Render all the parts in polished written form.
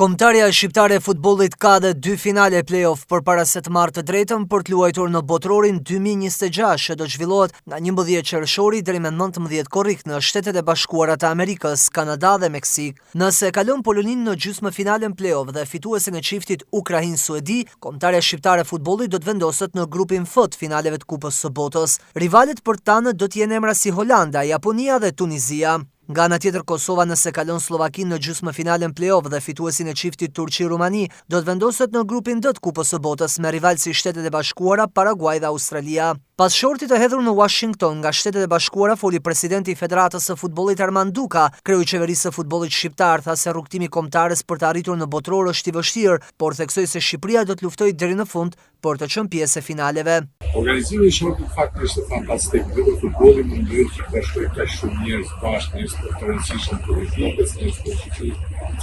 Kombëtarja shqiptare e futbollit ka dhe 2 finale play-off përpara se të marrë të drejtën për të luajtur në botrorin 2026 që do të zhvillohet nga 11 qershori deri në 19 korrik në Shtetet e Bashkuara të Amerikës, Kanada dhe Meksik. Nëse kalon Polonin në gjysmëfinalen play-off dhe fituesin e çiftit Ukrainë-Suedi, kombëtarja shqiptare e futbollit do të vendoset në grupin F të finaleve të Kupës së Botës. Rivalet për tanë do të jenë emra si Holanda, Japonia dhe Tunizia. Nga ana tjetër, Kosova nëse kalon Slovakinë në gjysmëfinalen play-off dhe fituesin e çiftit Turqi-Rumani do të vendoset në grupin D të Kupës së Botës me rival si Shtetet e Bashkuara, Paraguay dhe Australia. Pas shortit të hedhur në Washington nga Shtetet e Bashkuara, foli presidenti i Federatës së Futbollit Armand Duka. Kreu i qeverisë së futbollit shqiptar tha se rrugtimi kombëtares për të arritur në botror është i vështirë, por theksoi se Shqipëria do të luftojë deri në fund për të qenë pjesë e finaleve. Organizimi i shortit faktikisht është fantastik. Dhe futbolli mundoi që të shkojë kaq shumë njerëz bashkë, njerëz të rëndësishëm politikës, njerëz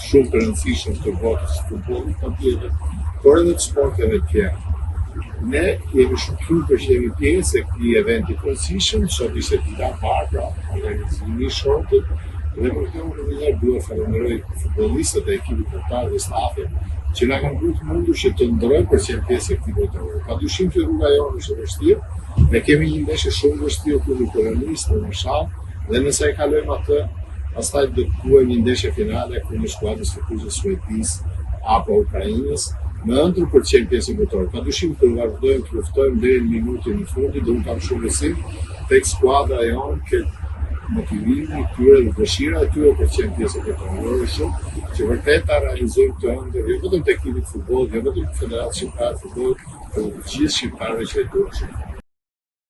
shumë të rëndësishëm të botës së futbollit komplet, por edhe të sporteve të tjera. Ne jemi shumë këtu që jemi pjesë e këtij eventi të rëndësishëm, sot ishte dita e parë pra organizimi i shortit, dhe për këtë unë dua falenderoj futbollistët e ekipit kombëtar dhe stafin që na kanë bërë mundur që të ndrojmë për të qenë pjesë e këtij botrori. Padyshim që rruga jonë është e vështirë, ne kemi një ndeshje shumë vështirë ku në Kolonisë, në Marshall, dhe nëse e kalojmë atë, pastaj do të luajmë një ndeshje finale ku në skuadrën e Fukushës Suedisë apo Ukrainës, në ëndër për të qenë pjesë e botrorit. Padyshim të vazhdojmë të luftojmë deri në minutën e fundit, dhe unë kam shumë besim tek skuadra jonë që motivimi i tyre dhe dëshira e tyre për të qenë pjesë e botrorit shumë, që vërtet ta realizojmë të ëndër, jo vetëm tek ekipi i futbollit, jo vetëm Federacia Shqiptare e Futbollit, por gjithë shqiptarëve që e duan.